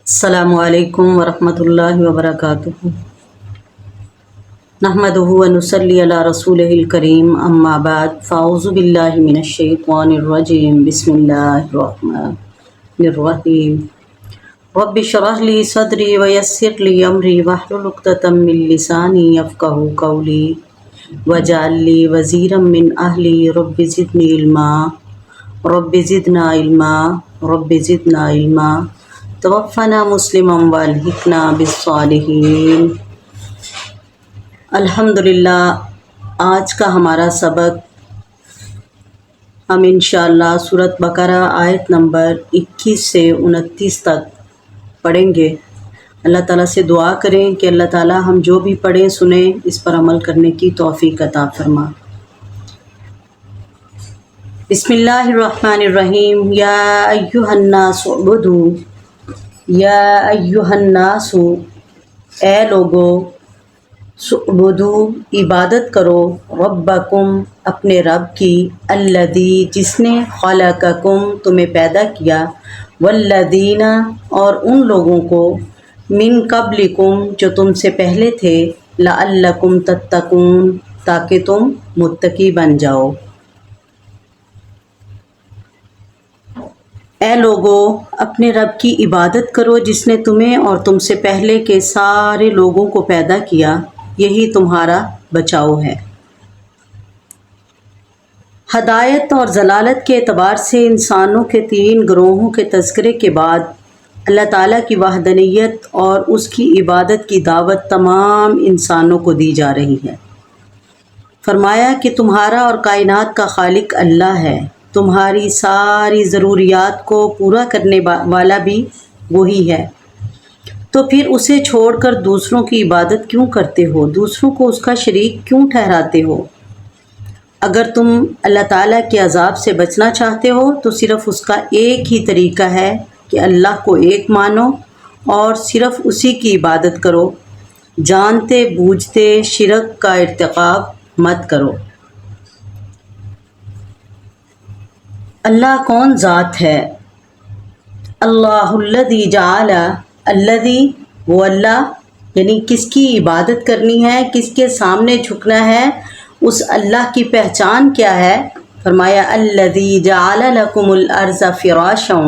السلام علیکم ورحمۃ اللہ وبرکاتہ۔ نحمدہ ونصلی علی رسولہ الکریم، اما بعد، فاعوذ باللہ من الشیطان الرجیم، بسم اللہ الرحمن الرحیم۔ رب اشرح لی صدری ویسر لی امری واحلل عقدۃ من لسانی یفقہوا قولی واجعل لی وزیرا من اہلی رب زدنی علما رب زدنا علما رب زدنا علما توفنا مسلما والحقنا بالصالحین۔ الحمدللہ، آج کا ہمارا سبق ہم انشاءاللہ سورۃ بقرہ آیت نمبر 21 سے 29 تک پڑھیں گے۔ اللہ تعالیٰ سے دعا کریں کہ اللہ تعالیٰ ہم جو بھی پڑھیں سنیں اس پر عمل کرنے کی توفیق عطا فرما۔ بسم اللہ الرحمن الرحیم۔ یا ایھا الناس اعبدوا، یا ایھا الناس، اے لوگو، اعبدوا، عبادت کرو، ربکم، اپنے رب کی، الذی، جس نے، خلقکم، تمہیں پیدا کیا، والذین، اور ان لوگوں کو، من قبلکم، جو تم سے پہلے تھے، لعلکم تتقون، تاکہ تم متقی بن جاؤ۔ اے لوگو، اپنے رب کی عبادت کرو جس نے تمہیں اور تم سے پہلے کے سارے لوگوں کو پیدا کیا، یہی تمہارا بچاؤ ہے۔ ہدایت اور ضلالت کے اعتبار سے انسانوں کے 3 گروہوں کے تذکرے کے بعد اللہ تعالیٰ کی وحدانیت اور اس کی عبادت کی دعوت تمام انسانوں کو دی جا رہی ہے۔ فرمایا کہ تمہارا اور کائنات کا خالق اللہ ہے، تمہاری ساری ضروریات کو پورا کرنے والا بھی وہی ہے، تو پھر اسے چھوڑ کر دوسروں کی عبادت کیوں کرتے ہو، دوسروں کو اس کا شریک کیوں ٹھہراتے ہو؟ اگر تم اللہ تعالیٰ کے عذاب سے بچنا چاہتے ہو تو صرف اس کا ایک ہی طریقہ ہے کہ اللہ کو ایک مانو اور صرف اسی کی عبادت کرو، جانتے بوجھتے شرک کا ارتکاب مت کرو۔ اللہ کون ذات ہے؟ اللہ الذی جعل، الذی، وہ اللہ، یعنی کس کی عبادت کرنی ہے، کس کے سامنے جھکنا ہے، اس اللہ کی پہچان کیا ہے؟ فرمایا الذی جعل لکم الارض فراشا،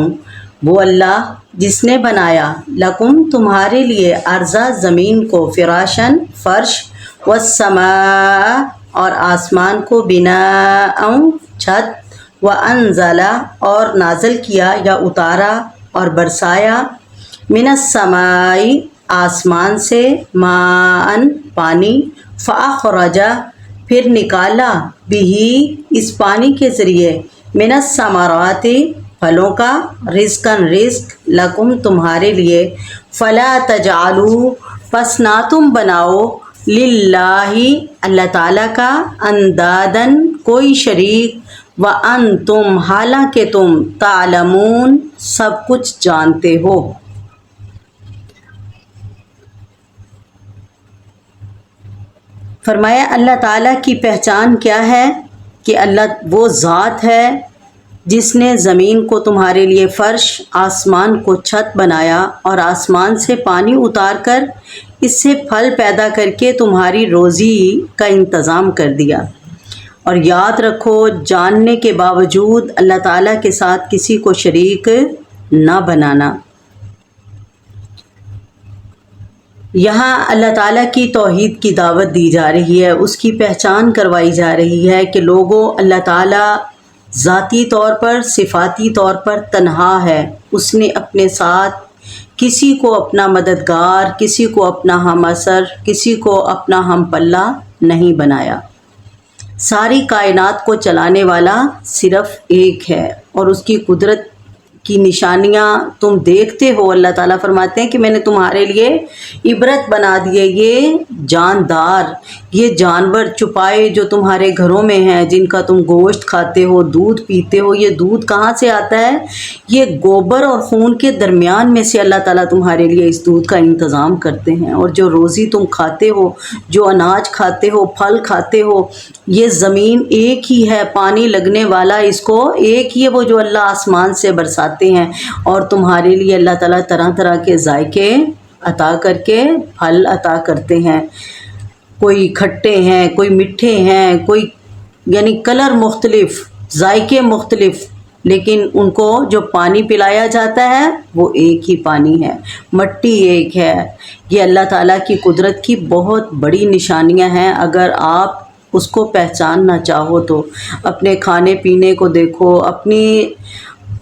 وہ اللہ جس نے بنایا، لکم، تمہارے لیے، ارض، زمین کو، فراشن، فرش، والسماء، اور آسمان کو، بناء، چھت، وَأَنزَلَ، اور نازل کیا یا اتارا اور برسایا، مِنَ السَّمَاءِ، آسمان سے، ماءً، پانی، فَأَخْرَجَ، پھر نکالا، بِهِ، اس پانی کے ذریعے، مِنَ الثَّمَرَاتِ، پھلوں کا، رزقاً، رزق، لکم، تمہارے لیے، فَلَا تَجْعَلُوا، پس نہ تم بناؤ، للہ، اللہ تعالیٰ کا، انداداً، کوئی شریک، وَأَنْتُمْ، حالانکہ تم، تعلمون، سب کچھ جانتے ہو۔ فرمایا اللہ تعالیٰ کی پہچان کیا ہے کہ اللہ وہ ذات ہے جس نے زمین کو تمہارے لیے فرش، آسمان کو چھت بنایا اور آسمان سے پانی اتار کر اس سے پھل پیدا کر کے تمہاری روزی کا انتظام کر دیا۔ اور یاد رکھو، جاننے کے باوجود اللہ تعالیٰ کے ساتھ کسی کو شریک نہ بنانا۔ یہاں اللہ تعالیٰ کی توحید کی دعوت دی جا رہی ہے، اس کی پہچان کروائی جا رہی ہے کہ لوگوں، اللہ تعالیٰ ذاتی طور پر، صفاتی طور پر تنہا ہے، اس نے اپنے ساتھ کسی کو اپنا مددگار، کسی کو اپنا ہم اثر، کسی کو اپنا ہم پلہ نہیں بنایا۔ ساری کائنات کو چلانے والا صرف ایک ہے اور اس کی قدرت کی نشانیاں تم دیکھتے ہو۔ اللہ تعالیٰ فرماتے ہیں کہ میں نے تمہارے لیے عبرت بنا دیے، یہ جاندار، یہ جانور چھپائے جو تمہارے گھروں میں ہیں، جن کا تم گوشت کھاتے ہو، دودھ پیتے ہو، یہ دودھ کہاں سے آتا ہے؟ یہ گوبر اور خون کے درمیان میں سے اللہ تعالیٰ تمہارے لیے اس دودھ کا انتظام کرتے ہیں۔ اور جو روزی تم کھاتے ہو، جو اناج کھاتے ہو، پھل کھاتے ہو، یہ زمین ایک ہی ہے، پانی لگنے والا اس کو ایک ہی ہے، وہ جو اللہ آسمان سے برساتے ہیں، اور تمہارے لیے اللہ تعالیٰ طرح طرح کے ذائقے عطا کر کے پھل عطا کرتے ہیں، کوئی کھٹے ہیں، کوئی میٹھے ہیں، کوئی یعنی کلر مختلف، ذائقے مختلف، لیکن ان کو جو پانی پلایا جاتا ہے وہ ایک ہی پانی ہے، مٹی ایک ہے۔ یہ اللہ تعالیٰ کی قدرت کی بہت بڑی نشانیاں ہیں، اگر آپ اس کو پہچاننا چاہو تو اپنے کھانے پینے کو دیکھو، اپنی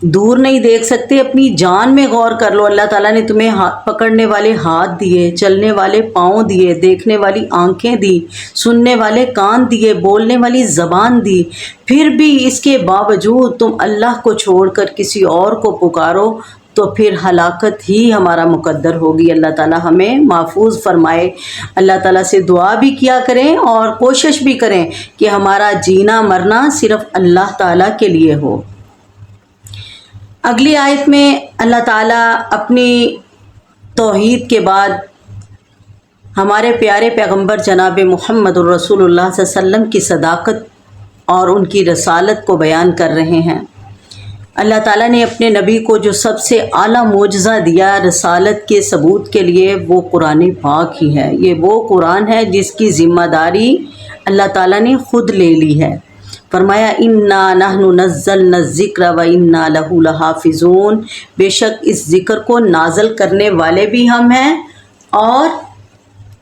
دور نہیں دیکھ سکتے، اپنی جان میں غور کر لو۔ اللہ تعالیٰ نے تمہیں پکڑنے والے ہاتھ دیے، چلنے والے پاؤں دیے، دیکھنے والی آنکھیں دی، سننے والے کان دیے، بولنے والی زبان دی، پھر بھی اس کے باوجود تم اللہ کو چھوڑ کر کسی اور کو پکارو تو پھر ہلاکت ہی ہمارا مقدر ہوگی۔ اللہ تعالیٰ ہمیں محفوظ فرمائے۔ اللہ تعالیٰ سے دعا بھی کیا کریں اور کوشش بھی کریں کہ ہمارا جینا مرنا صرف اللہ تعالیٰ کے لیے ہو۔ اگلی آیت میں اللہ تعالیٰ اپنی توحید کے بعد ہمارے پیارے پیغمبر جناب محمد الرسول اللہ صلی اللہ علیہ وسلم کی صداقت اور ان کی رسالت کو بیان کر رہے ہیں۔ اللہ تعالیٰ نے اپنے نبی کو جو سب سے اعلیٰ معجزہ دیا رسالت کے ثبوت کے لیے، وہ قرآن پاک ہی ہے۔ یہ وہ قرآن ہے جس کی ذمہ داری اللہ تعالیٰ نے خود لے لی ہے۔ فرمایا انا نحن نزلنا الذکر و انا لہ لحافظون، بے شک اس ذکر کو نازل کرنے والے بھی ہم ہیں اور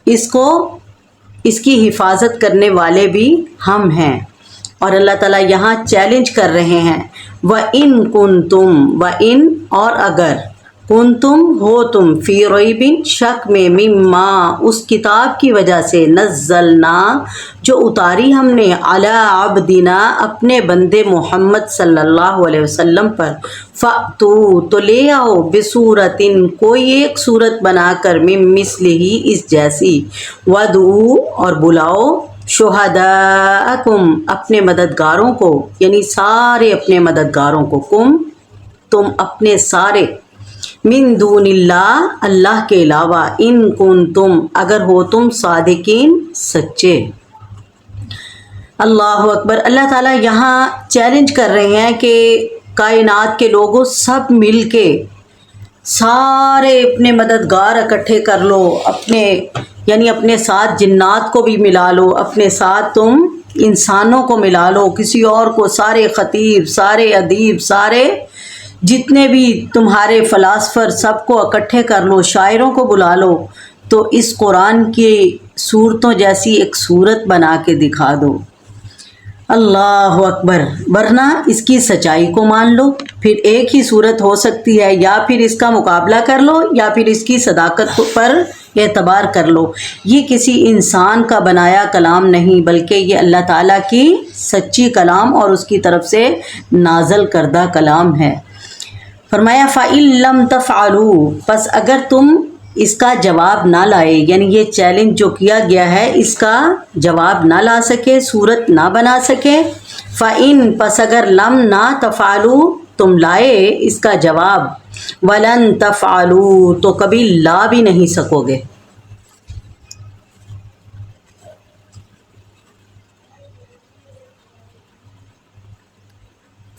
اس کی حفاظت کرنے والے بھی ہم ہیں۔ اور اللہ تعالیٰ یہاں چیلنج کر رہے ہیں، وَإِن كُنتُم، وَإِن اور اگر، کنتم ہو تم، فی ریب شک میں، مما اس کتاب کی وجہ سے، نزلنا جو اتاری ہم نے، علی عبدنا اپنے بندے محمد صلی اللہ علیہ وسلم پر، فأتو تو لے آؤ، بصورت کوئی ایک صورت بنا کر، من مثلہ اس جیسی، ودعو اور بلاؤ، شہداءکم اپنے مددگاروں کو، یعنی سارے اپنے مددگاروں کو، تم اپنے سارے، من دون اللہ اللہ کے علاوہ، ان کنتم اگر ہو تم، صادقین سچے۔ اللہ اکبر۔ اللہ تعالیٰ یہاں چیلنج کر رہے ہیں کہ کائنات کے لوگوں سب مل کے سارے اپنے مددگار اکٹھے کر لو، اپنے ساتھ جنات کو بھی ملا لو، اپنے ساتھ تم انسانوں کو ملا لو، کسی اور کو، سارے خطیب، سارے ادیب، سارے جتنے بھی تمہارے فلاسفر، سب کو اکٹھے کر لو، شاعروں کو بلا لو، تو اس قرآن کی صورتوں جیسی ایک صورت بنا کے دکھا دو۔ اللہ اکبر۔ ورنہ اس کی سچائی کو مان لو، پھر ایک ہی صورت ہو سکتی ہے، یا پھر اس کا مقابلہ کر لو یا پھر اس کی صداقت پر اعتبار کر لو۔ یہ کسی انسان کا بنایا کلام نہیں، بلکہ یہ اللہ تعالیٰ کی سچی کلام اور اس کی طرف سے نازل کردہ کلام ہے۔ فرمایا فَإِن لَمْ تَفْعَلُوا، پس اگر تم اس کا جواب نہ لائے، یعنی یہ چیلنج جو کیا گیا ہے اس کا جواب نہ لا سکے، صورت نہ بنا سکے، فَإِن پس اگر لم نہ تفعلوا تم لائے اس کا جواب، وَلَن تفعلوا تو کبھی لا بھی نہیں سکو گے۔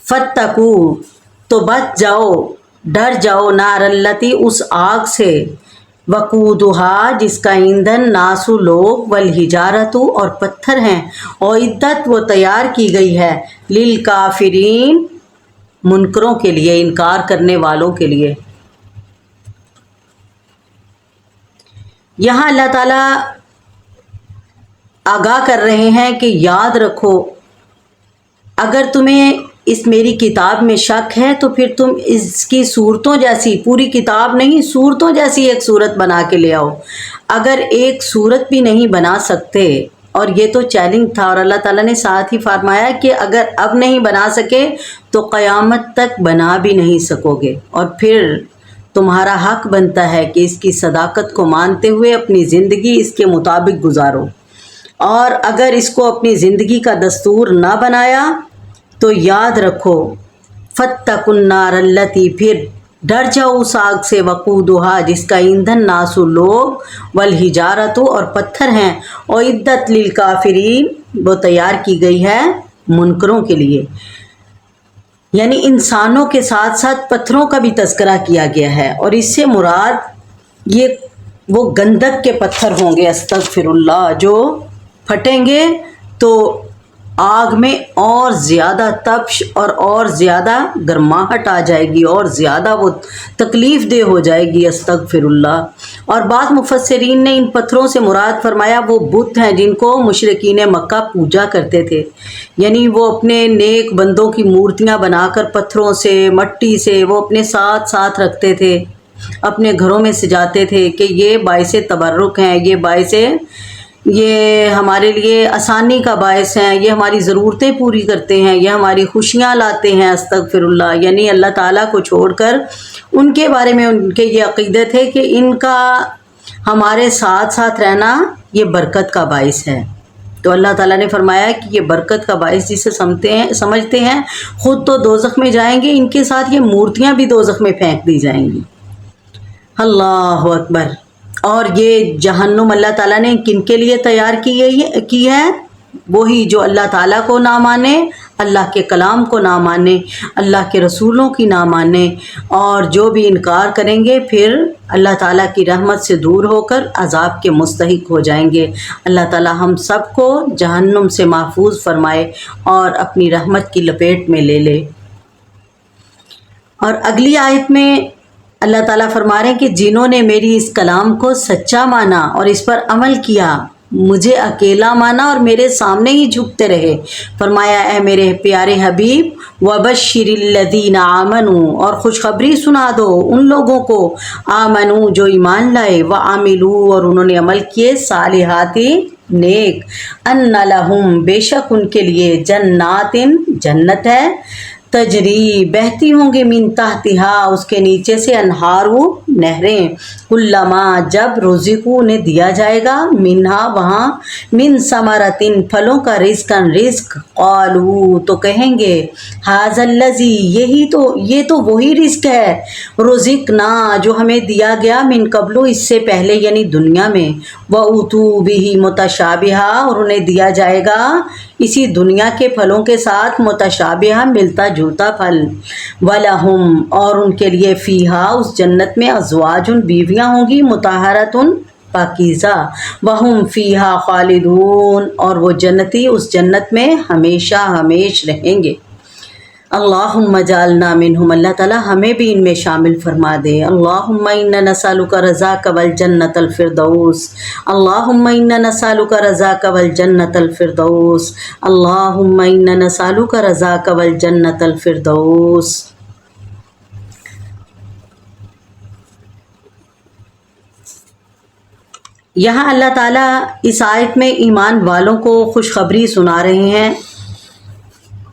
فَاتَّقُوا تو بچ جاؤ، ڈر جاؤ، نار التی اس آگ سے، وقودھا جس کا ایندھن، ناس لوگ، والحجارۃ اور پتھر ہیں، اعدت وہ تیار کی گئی ہے، للکافرین منکروں کے لیے، انکار کرنے والوں کے لیے۔ یہاں اللہ تعالیٰ آگاہ کر رہے ہیں کہ یاد رکھو، اگر تمہیں اس میری کتاب میں شک ہے تو پھر تم اس کی صورتوں جیسی، پوری کتاب نہیں، صورتوں جیسی ایک صورت بنا کے لے آؤ۔ اگر ایک صورت بھی نہیں بنا سکتے، اور یہ تو چیلنج تھا، اور اللہ تعالیٰ نے ساتھ ہی فرمایا کہ اگر اب نہیں بنا سکے تو قیامت تک بنا بھی نہیں سکو گے، اور پھر تمہارا حق بنتا ہے کہ اس کی صداقت کو مانتے ہوئے اپنی زندگی اس کے مطابق گزارو۔ اور اگر اس کو اپنی زندگی کا دستور نہ بنایا تو یاد رکھو فاتقوا النار التی، پھر ڈر جاؤ اس آگ سے، وقودھا جس کا ایندھن ناس لوگ، والحجارۃ اور پتھر ہیں، اعدت للکافرین وہ تیار کی گئی ہے منکروں کے لیے۔ یعنی انسانوں کے ساتھ ساتھ پتھروں کا بھی تذکرہ کیا گیا ہے، اور اس سے مراد یہ وہ گندک کے پتھر ہوں گے، استغفر اللہ، جو پھٹیں گے تو آگ میں اور زیادہ تپش اور زیادہ گرماہٹ آ جائے گی، اور زیادہ وہ تکلیف دہ ہو جائے گی، استغفر اللہ۔ اور بعض مفسرین نے ان پتھروں سے مراد فرمایا وہ بت ہیں جن کو مشرکین مکہ پوجا کرتے تھے، یعنی وہ اپنے نیک بندوں کی مورتیاں بنا کر پتھروں سے، مٹی سے وہ اپنے ساتھ ساتھ رکھتے تھے، اپنے گھروں میں سجاتے تھے کہ یہ باعث تبرک ہیں، یہ ہمارے لیے آسانی کا باعث ہیں، یہ ہماری ضرورتیں پوری کرتے ہیں، یہ ہماری خوشیاں لاتے ہیں، استغفر اللہ۔ یعنی اللہ تعالیٰ کو چھوڑ کر ان کے بارے میں ان کے یہ عقیدے تھے کہ ان کا ہمارے ساتھ ساتھ رہنا یہ برکت کا باعث ہے۔ تو اللہ تعالیٰ نے فرمایا کہ یہ برکت کا باعث جسے سمجھتے ہیں خود تو دوزخ میں جائیں گے، ان کے ساتھ یہ مورتیاں بھی دوزخ میں پھینک دی جائیں گی۔ اللہ اکبر۔ اور یہ جہنم اللہ تعالیٰ نے کن کے لیے تیار کی ہے؟ وہی جو اللہ تعالیٰ کو نہ مانے، اللہ کے کلام کو نہ مانے، اللہ کے رسولوں کی نہ مانے، اور جو بھی انکار کریں گے پھر اللہ تعالیٰ کی رحمت سے دور ہو کر عذاب کے مستحق ہو جائیں گے۔ اللہ تعالیٰ ہم سب کو جہنم سے محفوظ فرمائے اور اپنی رحمت کی لپیٹ میں لے لے۔ اور اگلی آیت میں اللہ تعالیٰ فرما رہے ہیں کہ جنہوں نے میری اس کلام کو سچا مانا اور اس پر عمل کیا، مجھے اکیلا مانا اور میرے سامنے ہی جھکتے رہے، فرمایا اے میرے پیارے حبیب وبشر الذین آمنوا، اور خوشخبری سنا دو ان لوگوں کو آمنوا جو ایمان لائے، وعملوا اور انہوں نے عمل کیے، صالحات نیک، ان لہم بے شک ان کے لیے جنات جنت ہے، تجری بہتی ہوں گی، من تحتہا اس کے نیچے سے، انہار نہریں، کلما جب رزقو انہیں دیا جائے گا، منہا وہاں، من ثمرۃ پھلوں کا، رزقاً رزق، قالوا تو کہیں گے، ھذا الذی یہ تو وہی رزق ہے، رزقنا جو ہمیں دیا گیا، من قبل اس سے پہلے یعنی دنیا میں، وَأُوتُوا بِهِ متشابہا اور انہیں دیا جائے گا اسی دنیا کے پھلوں کے ساتھ متشابہہ ملتا جلتا پھل، وَلَهُمْ اور ان کے لیے فیہا اس جنت میں، ازواج بیویاں ہوں گی، مطہرۃ پاکیزہ، وَهُمْ فیہا خالدون اور وہ جنتی اس جنت میں ہمیشہ ہمیش رہیں گے۔ اللہم اجعلنا منہم، اللہ تعالیٰ ہمیں بھی ان میں شامل فرما دے۔ اللہم انا نسألک رضاک والجنۃ الفردوس، اللہم انا نسألک رضاک والجنۃ الفردوس، اللہم انا نسألک رضاک والجنۃ الفردوس۔ یہاں اللہ تعالیٰ اس آیت میں ایمان والوں کو خوشخبری سنا رہے ہیں۔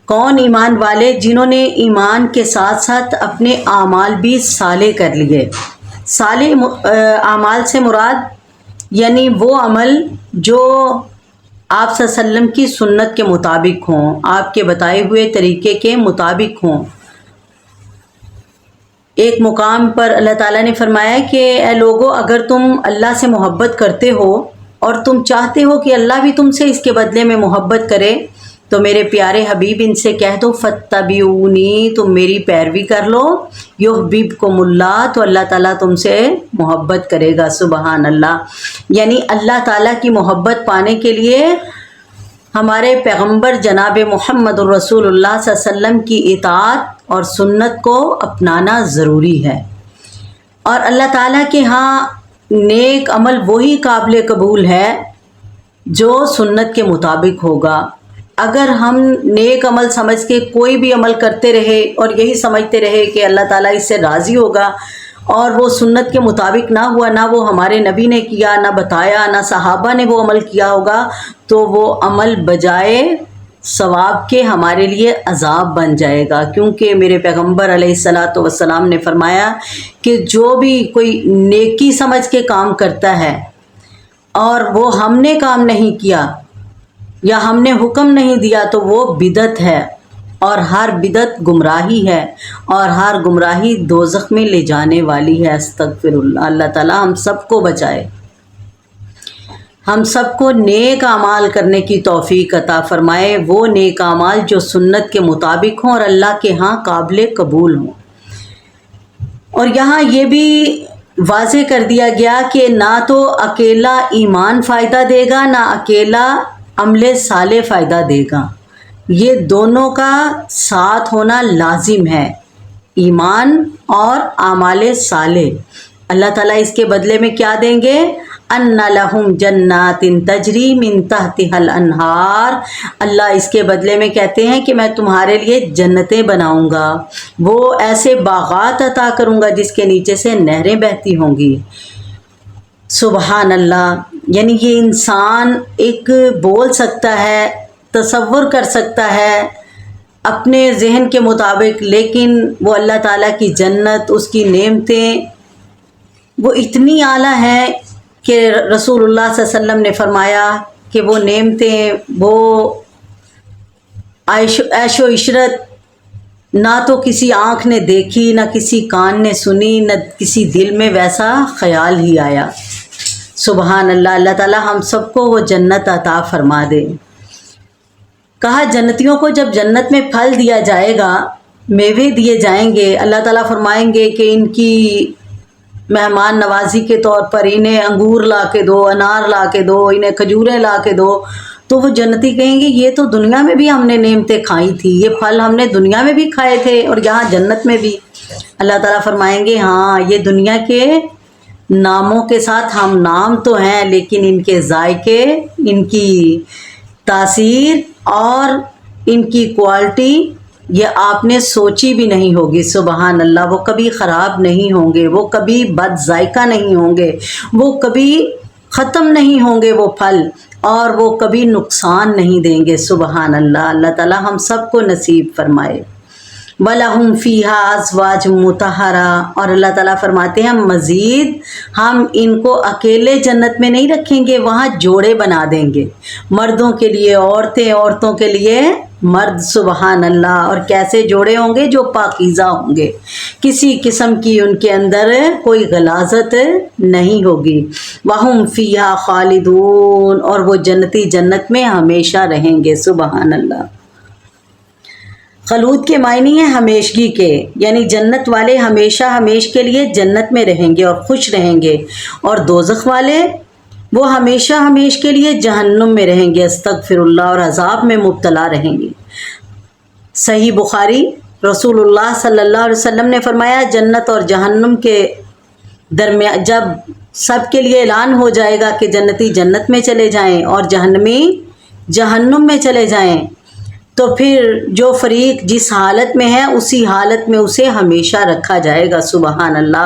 کون ایمان والے؟ جنہوں نے ایمان کے ساتھ ساتھ اپنے اعمال بھی صالح کر لیے۔ صالح اعمال سے مراد یعنی وہ عمل جو آپ صلی اللہ علیہ وسلم کی سنت کے مطابق ہوں، آپ کے بتائے ہوئے طریقے کے مطابق ہوں۔ ایک مقام پر اللہ تعالیٰ نے فرمایا کہ اے لوگو، اگر تم اللہ سے محبت کرتے ہو اور تم چاہتے ہو کہ اللہ بھی تم سے اس کے بدلے میں محبت کرے، تو میرے پیارے حبیب ان سے کہہ دو فاتبعونی، تم میری پیروی کر لو، یحببکم اللہ تو اللہ تعالیٰ تم سے محبت کرے گا۔ سبحان اللہ۔ یعنی اللہ تعالیٰ کی محبت پانے کے لیے ہمارے پیغمبر جناب محمد الرسول اللہ صلی اللہ علیہ وسلم کی اطاعت اور سنت کو اپنانا ضروری ہے۔ اور اللہ تعالیٰ کے ہاں نیک عمل وہی قابل قبول ہے جو سنت کے مطابق ہوگا۔ اگر ہم نیک عمل سمجھ کے کوئی بھی عمل کرتے رہے اور یہی سمجھتے رہے کہ اللہ تعالیٰ اس سے راضی ہوگا، اور وہ سنت کے مطابق نہ ہوا، نہ وہ ہمارے نبی نے کیا، نہ بتایا، نہ صحابہ نے وہ عمل کیا ہوگا، تو وہ عمل بجائے ثواب کے ہمارے لیے عذاب بن جائے گا۔ کیونکہ میرے پیغمبر علیہ الصلاۃ والسلام نے فرمایا کہ جو بھی کوئی نیکی سمجھ کے کام کرتا ہے اور وہ ہم نے کام نہیں کیا، یا ہم نے حکم نہیں دیا تو وہ بدعت ہے، اور ہر بدعت گمراہی ہے، اور ہر گمراہی دوزخ میں لے جانے والی ہے۔ استغفر اللہ۔ اللہ تعالیٰ ہم سب کو بچائے، ہم سب کو نیک اعمال کرنے کی توفیق عطا فرمائے، وہ نیک اعمال جو سنت کے مطابق ہوں اور اللہ کے ہاں قابل قبول ہوں۔ اور یہاں یہ بھی واضح کر دیا گیا کہ نہ تو اکیلا ایمان فائدہ دے گا، نہ اکیلا عمل صالح فائدہ دے گا، یہ دونوں کا ساتھ ہونا لازم ہے، ایمان اور اعمال صالح۔ اللہ تعالیٰ اس کے بدلے میں کیا دیں گے؟ ان لہم جنات تجری من تحتها الانہار، اللہ اس کے بدلے میں کہتے ہیں کہ میں تمہارے لیے جنتیں بناؤں گا، وہ ایسے باغات عطا کروں گا جس کے نیچے سے نہریں بہتی ہوں گی۔ سبحان اللہ، یعنی یہ انسان ایک بول سکتا ہے، تصور کر سکتا ہے اپنے ذہن کے مطابق، لیکن وہ اللہ تعالیٰ کی جنت، اس کی نعمتیں وہ اتنی اعلیٰ ہیں کہ رسول اللہ صلی اللہ علیہ وسلم نے فرمایا کہ وہ نعمتیں، وہ عیش و عشرت نہ تو کسی آنکھ نے دیکھی، نہ کسی کان نے سنی، نہ کسی دل میں ویسا خیال ہی آیا۔ سبحان اللہ، اللہ تعالیٰ ہم سب کو وہ جنت عطا فرما دے۔ کہا جنتیوں کو جب جنت میں پھل دیا جائے گا، میوے دیے جائیں گے، اللہ تعالیٰ فرمائیں گے کہ ان کی مہمان نوازی کے طور پر انہیں انگور لا کے دو، انار لا کے دو، انہیں کھجوریں لا کے دو، تو وہ جنتی کہیں گے یہ تو دنیا میں بھی ہم نے نعمتیں کھائی تھی، یہ پھل ہم نے دنیا میں بھی کھائے تھے اور یہاں جنت میں بھی۔ اللہ تعالیٰ فرمائیں گے ہاں یہ دنیا کے ناموں کے ساتھ ہم نام تو ہیں، لیکن ان کے ذائقے، ان کی تاثیر اور ان کی کوالٹی یہ آپ نے سوچی بھی نہیں ہوگی۔ سبحان اللہ، وہ کبھی خراب نہیں ہوں گے، وہ کبھی بد ذائقہ نہیں ہوں گے، وہ کبھی ختم نہیں ہوں گے وہ پھل، اور وہ کبھی نقصان نہیں دیں گے۔ سبحان اللہ، اللہ تعالیٰ ہم سب کو نصیب فرمائے۔ وَلَهُمْ فِيهَا أَزْوَاجٌ مُطَهَّرَةٌ، اور اللہ تعالیٰ فرماتے ہیں مزید ہم ان کو اکیلے جنت میں نہیں رکھیں گے، وہاں جوڑے بنا دیں گے، مردوں کے لیے عورتیں، عورتوں کے لیے مرد۔ سبحان اللہ، اور کیسے جوڑے ہوں گے؟ جو پاکیزہ ہوں گے، کسی قسم کی ان کے اندر کوئی غلاظت نہیں ہوگی۔ وَهُمْ فِيهَا خَالِدُونَ، اور وہ جنتی جنت میں ہمیشہ رہیں گے۔ سبحان اللہ۔ خلود کے معنی ہیں ہمیشگی کے، یعنی جنت والے ہمیشہ ہمیش کے لیے جنت میں رہیں گے اور خوش رہیں گے، اور دوزخ والے وہ ہمیشہ ہمیش کے لیے جہنم میں رہیں گے، استغفر اللہ، اور عذاب میں مبتلا رہیں گے۔ صحیح بخاری، رسول اللہ صلی اللہ علیہ وسلم نے فرمایا جنت اور جہنم کے درمیان جب سب کے لیے اعلان ہو جائے گا کہ جنتی جنت میں چلے جائیں اور جہنمی جہنم میں چلے جائیں، تو پھر جو فریق جس حالت میں ہے اسی حالت میں اسے ہمیشہ رکھا جائے گا۔ سبحان اللہ،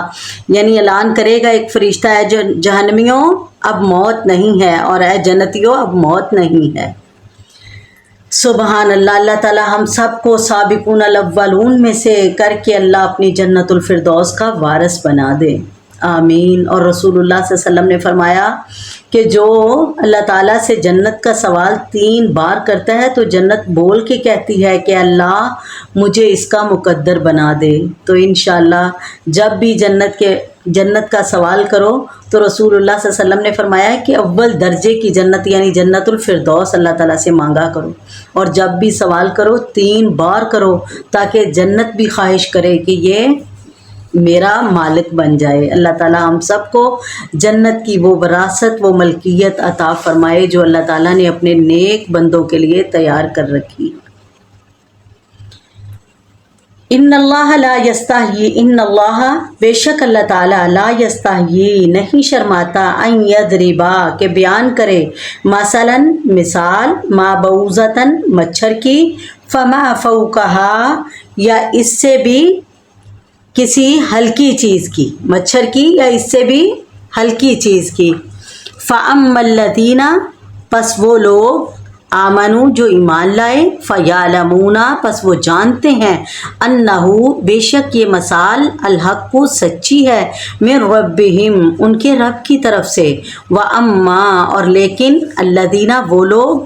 یعنی اعلان کرے گا ایک فرشتہ ہے جو جہنمیوں اب موت نہیں ہے، اور اے جنتیوں اب موت نہیں ہے۔ سبحان اللہ، اللہ تعالیٰ ہم سب کو سابقون الاولون میں سے کر کے اللہ اپنی جنت الفردوس کا وارث بنا دے، آمین۔ اور رسول اللہ صلی اللہ علیہ وسلم نے فرمایا کہ جو اللہ تعالیٰ سے جنت کا سوال 3 بار کرتا ہے تو جنت بول کے کہتی ہے کہ اللہ مجھے اس کا مقدر بنا دے۔ تو انشاءاللہ جب بھی جنت کا سوال کرو تو رسول اللہ صلی اللہ علیہ وسلم نے فرمایا کہ اول درجے کی جنت یعنی جنت الفردوس اللہ تعالیٰ سے مانگا کرو، اور جب بھی سوال کرو 3 بار کرو، تاکہ جنت بھی خواہش کرے کہ یہ میرا مالک بن جائے۔ اللہ تعالیٰ ہم سب کو جنت کی وہ وراثت، وہ ملکیت عطا فرمائے جو اللہ تعالیٰ نے اپنے نیک بندوں کے لیے تیار کر رکھی۔ ان اللہ لا یستحیی، ان اللہ بے شک اللہ تعالیٰ لا یستحیی نہیں شرماتا، ان یضربا کہ بیان کرے، مثلاً مثال، ما بعوضۃ مچھر کی، فما فوقہا یا اس سے بھی کسی ہلکی چیز کی، مچھر کی یا اس سے بھی ہلکی چیز کی، فَأَمَّا الَّذِينَ پس وہ لوگ، آمنو جو ایمان لائے، فَيَعْلَمُونَ پس وہ جانتے ہیں، اَنَّهُ بے شک یہ مثال، الحق سچی ہے، من ربہم ان کے رب کی طرف سے، وَأَمَّا اور لیکن الَّذِينَ وہ لوگ،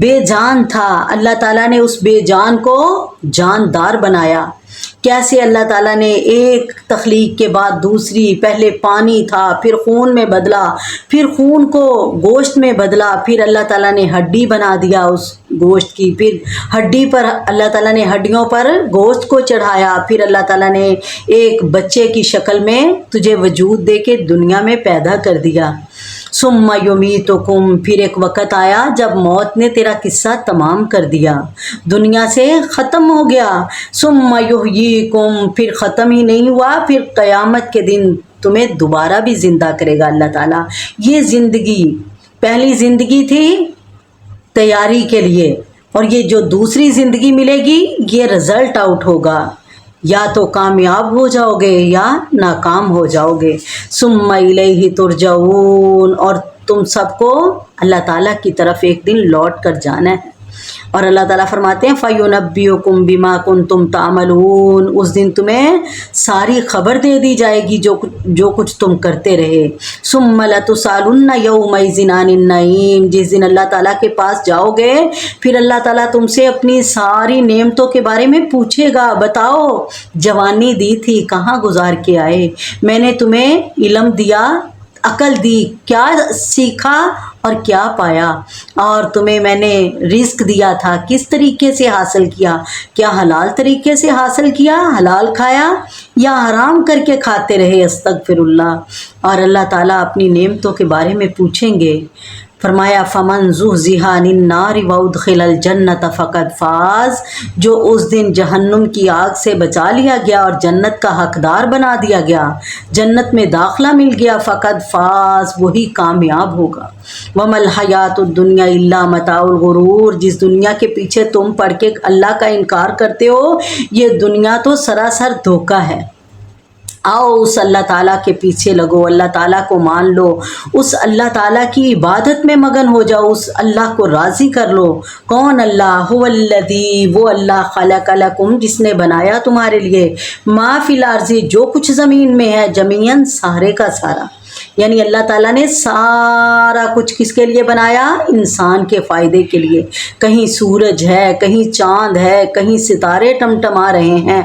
بے جان تھا، اللہ تعالیٰ نے اس بے جان کو جاندار بنایا۔ کیسے اللہ تعالیٰ نے ایک تخلیق کے بعد دوسری، پہلے پانی تھا، پھر خون میں بدلا، پھر خون کو گوشت میں بدلا، پھر اللہ تعالیٰ نے ہڈی بنا دیا اس گوشت کی، پھر ہڈی پر اللہ تعالیٰ نے ہڈیوں پر گوشت کو چڑھایا، پھر اللہ تعالیٰ نے ایک بچے کی شکل میں تجھے وجود دے کے دنیا میں پیدا کر دیا۔ ثم یمیتکم، پھر ایک وقت آیا جب موت نے تیرا قصہ تمام کر دیا، دنیا سے ختم ہو گیا۔ ثم یحییکم، پھر ختم ہی نہیں ہوا، پھر قیامت کے دن تمہیں دوبارہ بھی زندہ کرے گا اللہ تعالیٰ۔ یہ زندگی پہلی زندگی تھی تیاری کے لیے، اور یہ جو دوسری زندگی ملے گی یہ رزلٹ آؤٹ ہوگا، یا تو کامیاب ہو جاؤ گے یا ناکام ہو جاؤ گے۔ ثم الیہ ترجعون، اور تم سب کو اللہ تعالیٰ کی طرف ایک دن لوٹ کر جانا ہے۔ اور اللہ تعالیٰ فرماتے ہیں فَيُنَبِّئُكُم بِمَا كُنتُمْ تَعْمَلُونَ، اس دن تمہیں ساری خبر دے دی جائے گی جو کچھ تم کرتے رہے۔ ثُمَّ لَتُسْأَلُنَّ يَوْمَئِذٍ عَنِ النَّعِيمِ، جس دن اللہ تعالیٰ کے پاس جاؤ گے پھر اللہ تعالیٰ تم سے اپنی ساری نعمتوں کے بارے میں پوچھے گا، بتاؤ جوانی دی تھی کہاں گزار کے آئے، میں نے تمہیں علم دیا، عقل دی، کیا سیکھا اور کیا پایا، اور تمہیں میں نے رزق دیا تھا کس طریقے سے حاصل کیا، کیا حلال طریقے سے حاصل کیا، حلال کھایا یا حرام کر کے کھاتے رہے، استغفر اللہ۔ اور اللہ تعالیٰ اپنی نعمتوں کے بارے میں پوچھیں گے۔ فرمایا فَمَنْ زُحْزِحَ عَنِ النَّارِ وَأُدْخِلَ الْجَنَّةَ فَقَدْ فَازَ، جو اس دن جہنم کی آگ سے بچا لیا گیا اور جنت کا حقدار بنا دیا گیا، جنت میں داخلہ مل گیا، فَقَدْ فَاز، وہی کامیاب ہوگا۔ وَمَا الْحَيَاةُ الدُّنْيَا إِلَّا مَتَاعُ الْغُرُورِ، جس دنیا کے پیچھے تم پڑ کے اللہ کا انکار کرتے ہو، یہ دنیا تو سراسر دھوکہ ہے۔ آؤ اس اللہ تعالیٰ کے پیچھے لگو، اللہ تعالیٰ کو مان لو، اس اللہ تعالیٰ کی عبادت میں مگن ہو جاؤ، اس اللہ کو راضی کر لو۔ کون اللہ؟ هو الذی، وہ اللہ، خلق لکم، جس نے بنایا تمہارے لیے، ما فی الارض، جو کچھ زمین میں ہے، جمیعاً، سارے کا سارا، یعنی اللہ تعالیٰ نے سارا کچھ کس کے لیے بنایا؟ انسان کے فائدے کے لیے۔ کہیں سورج ہے، کہیں چاند ہے، کہیں ستارے ٹمٹما رہے ہیں،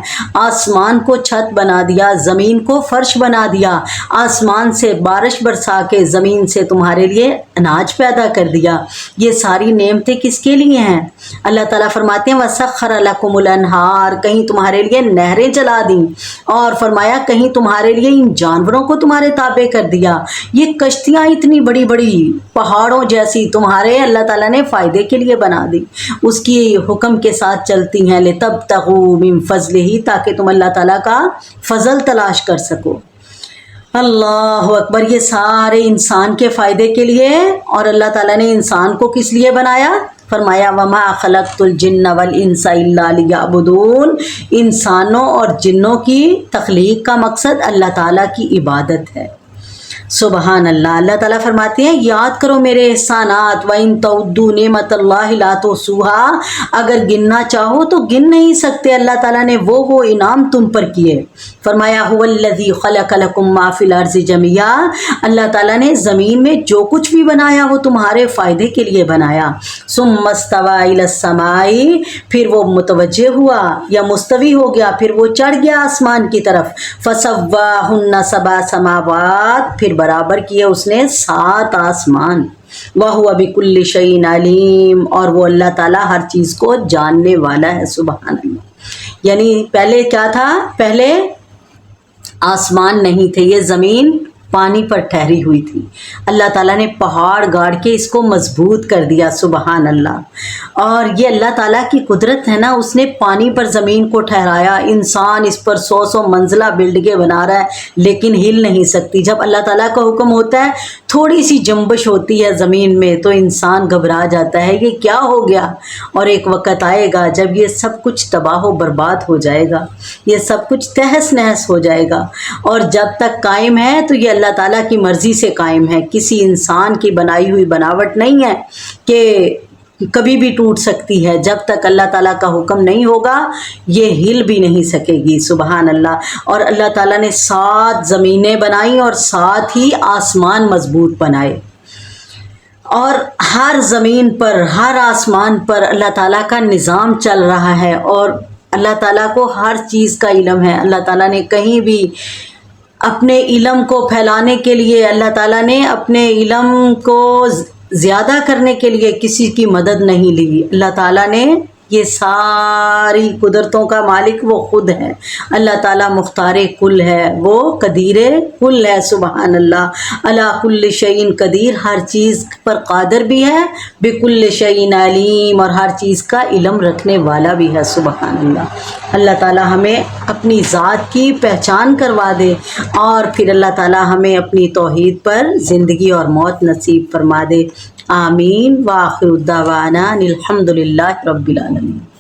آسمان کو چھت بنا دیا، زمین کو فرش بنا دیا، آسمان سے بارش برسا کے زمین سے تمہارے لیے اناج پیدا کر دیا۔ یہ ساری نعمتیں کس کے لیے ہیں؟ اللہ تعالیٰ فرماتے ہیں وَسَخَّرَ لَكُمُ الْأَنْهَارَ، کہیں تمہارے لیے نہریں چلا دیں، اور فرمایا کہیں تمہارے لیے ان جانوروں کو تمہارے تابع کر دیا۔ یہ کشتیاں اتنی بڑی بڑی پہاڑوں جیسی تمہارے اللہ تعالیٰ نے فائدے کے لیے بنا دی، اس کی حکم کے ساتھ چلتی ہیں، لِتَبْتَغُوا مِن فَضْلِهِ، تاکہ تم اللہ تعالیٰ کا فضل تلاش کر سکو۔ اللہ اکبر، یہ سارے انسان کے فائدے کے لیے، اور اللہ تعالیٰ نے انسان کو کس لیے بنایا؟ فرمایا وَمَا خَلَقْتُ الْجِنَّ وَالْإِنسَ إِلَّا لِيَعْبُدُونَ، انسانوں اور جنوں کی تخلیق کا مقصد اللہ تعالیٰ کی عبادت ہے۔ سبحان اللہ۔ اللہ تعالیٰ فرماتے ہیں یاد کرو میرے احسانات، وَإِن تَعُدُّوا نِعْمَتَ اللَّهِ لَا تُحْصُوهَا، اگر گننا چاہو تو گن نہیں سکتے اللہ تعالیٰ نے وہ انعام تم پر کیے۔ فرمایا هُوَ الَّذِي خَلَقَ لَكُم مَّا فِي الْأَرْضِ جَمِيعًا، اللہ تعالیٰ نے زمین میں جو کچھ بھی بنایا وہ تمہارے فائدے کے لیے بنایا۔ ثُمَّ اسْتَوَىٰ إِلَى السَّمَاءِ، پھر وہ متوجہ ہوا یا مستوی ہو گیا، پھر وہ چڑھ گیا آسمان کی طرف، فَسَوَّاهُنَّ سَبْعَ سَمَاوَاتٍ، پھر برابر کیے اس نے 7 آسمان۔ وَهُوَ بِكُلِّ شَيْءٍ عَلِيمٌ، اور وہ اللہ تعالیٰ ہر چیز کو جاننے والا ہے۔ سبحان اللہ۔ یعنی پہلے کیا تھا؟ پہلے آسمان نہیں تھے، یہ زمین پانی پر ٹھہری ہوئی تھی، اللہ تعالیٰ نے پہاڑ گاڑ کے اس کو مضبوط کر دیا۔ سبحان اللہ۔ اور یہ اللہ تعالیٰ کی قدرت ہے نا، اس نے پانی پر زمین کو ٹھہرایا، انسان اس پر 100 منزلہ بلڈنگیں بنا رہا ہے لیکن ہل نہیں سکتی۔ جب اللہ تعالیٰ کا حکم ہوتا ہے، تھوڑی سی جنبش ہوتی ہے زمین میں تو انسان گھبرا جاتا ہے، یہ کیا ہو گیا؟ اور ایک وقت آئے گا جب یہ سب کچھ تباہ و برباد ہو جائے گا، یہ سب کچھ تہس نہس ہو جائے گا، اور جب تک قائم ہے تو یہ اللہ تعالیٰ کی مرضی سے قائم ہے، کسی انسان کی بنائی ہوئی بناوٹ نہیں ہے کہ کبھی بھی ٹوٹ سکتی ہے۔ جب تک اللہ تعالیٰ کا حکم نہیں ہوگا یہ ہل بھی نہیں سکے گی۔ سبحان اللہ۔ اور اللہ تعالیٰ نے 7 زمینیں بنائیں اور 7 ہی آسمان مضبوط بنائے۔ اور ہر زمین پر ہر آسمان پر اللہ تعالیٰ کا نظام چل رہا ہے، اور اللہ تعالیٰ کو ہر چیز کا علم ہے۔ اللہ تعالیٰ نے کہیں بھی اپنے علم کو پھیلانے کے لیے، اللہ تعالیٰ نے اپنے علم کو زیادہ کرنے کے لیے کسی کی مدد نہیں لی۔ اللہ تعالیٰ نے یہ ساری قدرتوں کا مالک وہ خود ہے۔ اللہ تعالیٰ مختار کل ہے، وہ قدیر کل ہے۔ سبحان اللہ، علی کل شیء قدیر، ہر چیز پر قادر بھی ہے، بکل شیء علیم، اور ہر چیز کا علم رکھنے والا بھی ہے۔ سبحان اللہ۔ اللہ تعالیٰ ہمیں اپنی ذات کی پہچان کروا دے، اور پھر اللہ تعالیٰ ہمیں اپنی توحید پر زندگی اور موت نصیب فرما دے۔ آمین۔ وآخر الدعوانا الحمد للہ رب العالمین۔